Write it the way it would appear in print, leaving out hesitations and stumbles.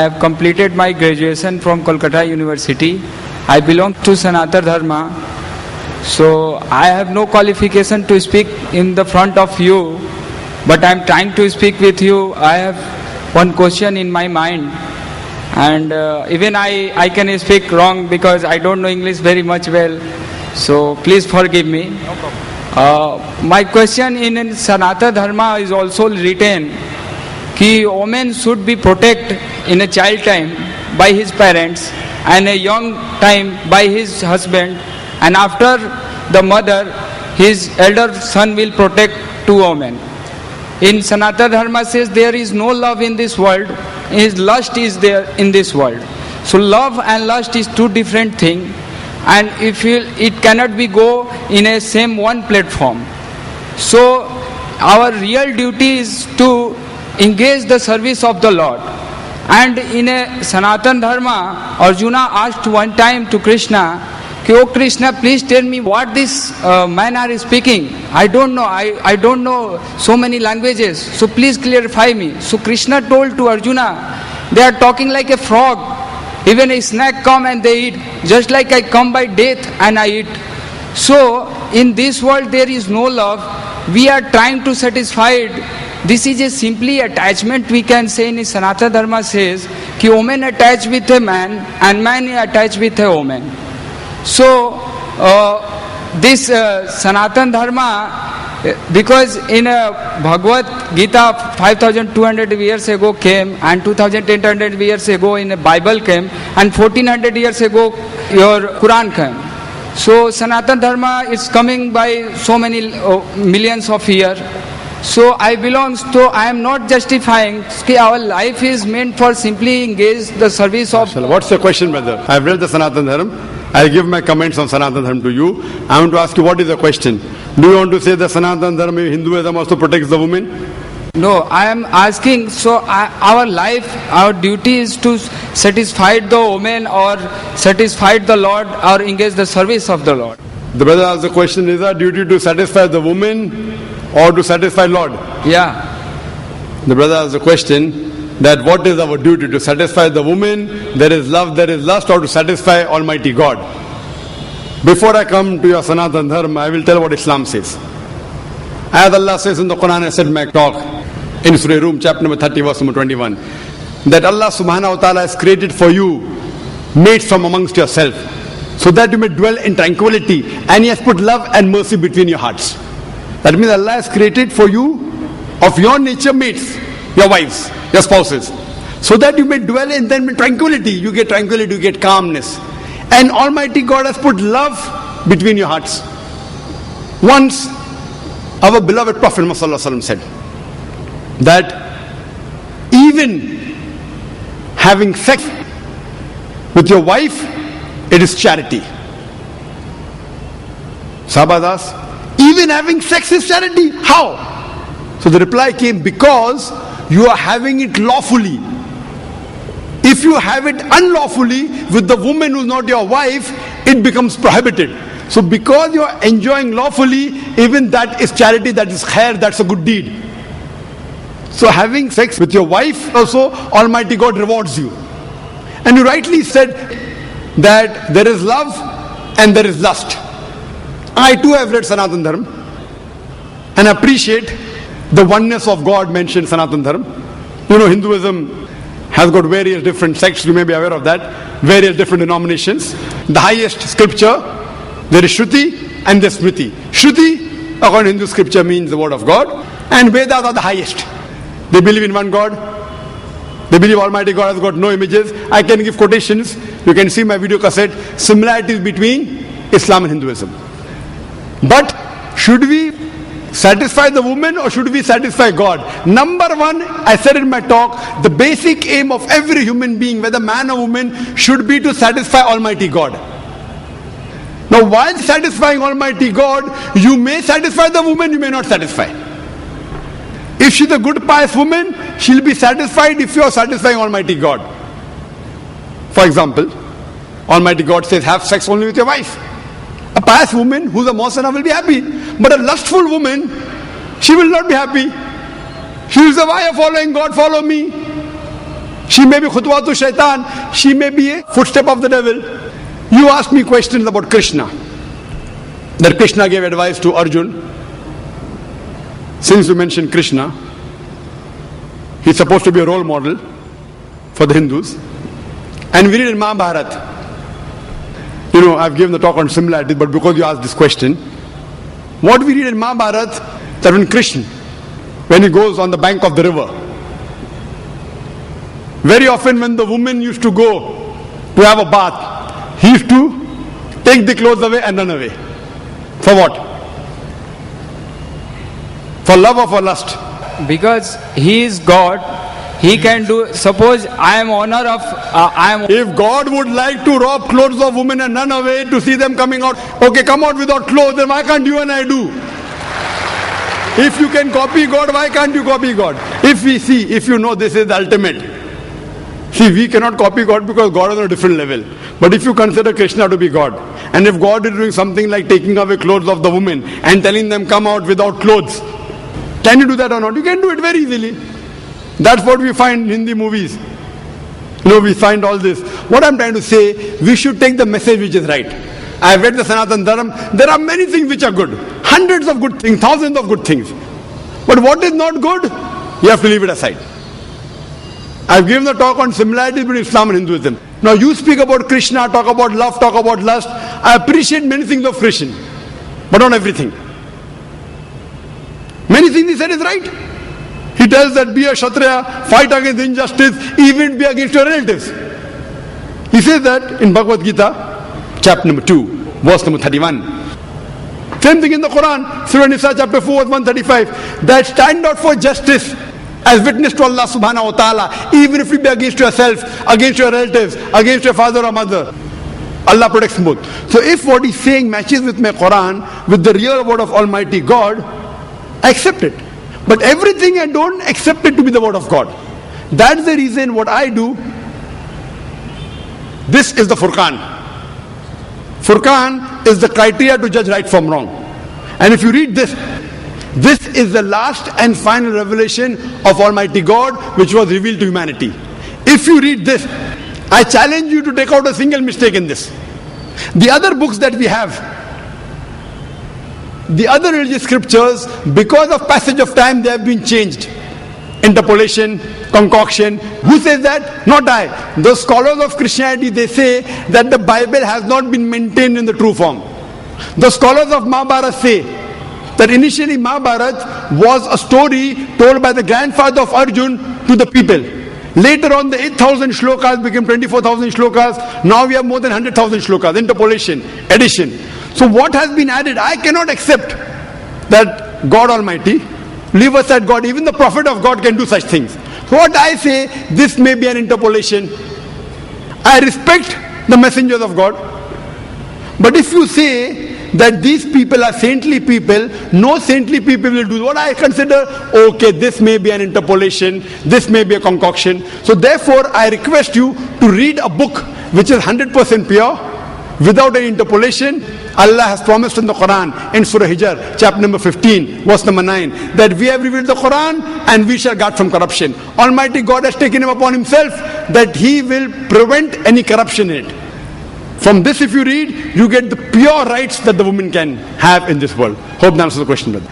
I have completed my graduation from Kolkata University. I belong to Sanatana Dharma. So I have no qualification to speak in the front of you, but I am trying to speak with you. I have one question in my mind, and even I can speak wrong because I don't know English very much well. So please forgive me. No problem. My question in Sanatana Dharma is also written कि woman should be protected in a child time by his parents and a young time by his husband, and after the mother his elder son will protect two women. In Sanatana Dharma says there is no love in this world, his lust is there in this world. So love and lust is two different things, and if it cannot be go in a same one platform. So our real duty is to engage the service of the Lord. And in a Sanatana Dharma, Arjuna asked one time to Krishna, "Oh Krishna, please tell me what this man are speaking. I don't know. I don't know so many languages. So please clarify me." So Krishna told to Arjuna, "They are talking like a frog. Even a snake come and they eat, just like I come by death and I eat." So in this world there is no love. We are trying to satisfy it. This is a simply attachment, we can say. In Sanatana Dharma says कि woman attached with a man and man attached with a woman. So this Sanatana Dharma, because in Bhagavad Gita 5200 years ago came, and 2800 years ago in a Bible came, and 1400 years ago your Quran came. So Sanatana Dharma is coming by so many millions of years. So I am not justifying that our life is meant for simply engage the service of... What's your question, brother? I've read the Sanatana Dharma. I'll give my comments on Sanatana Dharma to you. I want to ask you, what is the question? Do you want to say that Sanatana Dharma, Hinduism also protects the woman? No, I am asking, our life, our duty is to satisfy the woman or satisfy the Lord or engage the service of the Lord. The brother asked the question, is our duty to satisfy the woman or to satisfy Lord? Yeah. The brother asked the question that what is our duty, to satisfy the woman, there is love, there is lust, or to satisfy Almighty God? Before I come to your Sanatana Dharma, I will tell what Islam says. As Allah says in the Quran, I said in my talk in Surah Rum, chapter number 30, verse number 21, that Allah subhanahu wa ta'ala has created for you mates from amongst yourself, so that you may dwell in tranquility, and He has put love and mercy between your hearts. That means Allah has created for you of your nature mates, your wives, your spouses, so that you may dwell in them in tranquility. You get tranquility, you get calmness. And Almighty God has put love between your hearts. Once our beloved Prophet Muhammad said that even having sex with your wife, it is charity. Sahabas asked, even having sex is charity? How? So the reply came, because you are having it lawfully. If you have it unlawfully with the woman who is not your wife, it becomes prohibited. So because you are enjoying lawfully, even that is charity, that is khair, that's a good deed. So having sex with your wife also, Almighty God rewards you. And you rightly said that there is love and there is lust. I too have read Sanatana Dharma and appreciate the oneness of God mentioned in Sanatana Dharma. You know, Hinduism has got various different sects, you may be aware of that, various different denominations. The highest scripture, there is Shruti and there's Smriti. Shruti, according to Hindu scripture, means the word of God, and Vedas are the highest. They believe in one God. They believe Almighty God has got no images. I can give quotations. You can see my video cassette. Similarities between Islam and Hinduism. But should we satisfy the woman or should we satisfy God? Number one, I said in my talk, the basic aim of every human being, whether man or woman, should be to satisfy Almighty God. Now while satisfying Almighty God, you may satisfy the woman, you may not satisfy. If she's a good pious woman, she'll be satisfied if you're satisfying Almighty God. For example, Almighty God says, have sex only with your wife. A pious woman who's a Mohsana will be happy. But a lustful woman, she will not be happy. She will say, why are you following God? Follow me. She may be khutwatu shaitan, she may be a footstep of the devil. You ask me questions about Krishna. That Krishna gave advice to Arjun. Since you mentioned Krishna, he's supposed to be a role model for the Hindus. And we read in Mahabharata. You know, I've given the talk on similarities, but because you asked this question, what we read in Mahabharata, that when Krishna, when he goes on the bank of the river, very often when the woman used to go to have a bath, he used to take the clothes away and run away. For what? For love or for lust? Because he is God, he can do. Suppose I am owner of. If God would like to rob clothes of women and run away to see them coming out, okay, come out without clothes, then why can't you and I do? If you can copy God, why can't you copy God? If you know this is the ultimate. See, we cannot copy God because God is on a different level. But if you consider Krishna to be God, and if God is doing something like taking away clothes of the women and telling them come out without clothes, can you do that or not? You can do it very easily. That's what we find in Hindi movies. You know, we find all this. What I'm trying to say, we should take the message which is right. I have read the Sanatana Dharma. There are many things which are good. Hundreds of good things, thousands of good things. But what is not good, you have to leave it aside. I've given the talk on similarities between Islam and Hinduism. Now you speak about Krishna, talk about love, talk about lust. I appreciate many things of Krishna, but not everything. Many things he said is right. He tells that be a Kshatriya, fight against injustice, even be against your relatives. He says that in Bhagavad Gita, chapter number 2, verse number 31. Same thing in the Quran, Surah Nisa, chapter 4, verse 135. That stand out for justice as witness to Allah subhanahu wa ta'ala, even if it be against yourself, against your relatives, against your father or mother. Allah protects both. So if what he's saying matches with my Quran, with the real word of Almighty God, I accept it. But everything I don't accept it to be the word of God. That's the reason what I do. This is the Furqan. Furqan is the criteria to judge right from wrong. And if you read this, this is the last and final revelation of Almighty God which was revealed to humanity. If you read this, I challenge you to take out a single mistake in this. The other books that we have, the other religious scriptures, because of passage of time, they have been changed. Interpolation, concoction. Who says that? Not I. The scholars of Christianity, they say that the Bible has not been maintained in the true form. The scholars of Mahabharata say that initially Mahabharata was a story told by the grandfather of Arjun to the people. Later on the 8,000 shlokas became 24,000 shlokas. Now we have more than 100,000 shlokas. Interpolation, addition. So what has been added? I cannot accept that God Almighty, leave aside God, even the prophet of God can do such things. So what I say, this may be an interpolation. I respect the messengers of God. But if you say that these people are saintly people, no saintly people will do what I consider, okay, this may be an interpolation, this may be a concoction. So therefore I request you to read a book which is 100% pure, without any interpolation. Allah has promised in the Quran, in Surah Hijr, chapter number 15, verse number 9, that we have revealed the Quran and we shall guard from corruption. Almighty God has taken him upon himself that he will prevent any corruption in it. From this if you read, you get the pure rights that the woman can have in this world. Hope that answers the question, brother.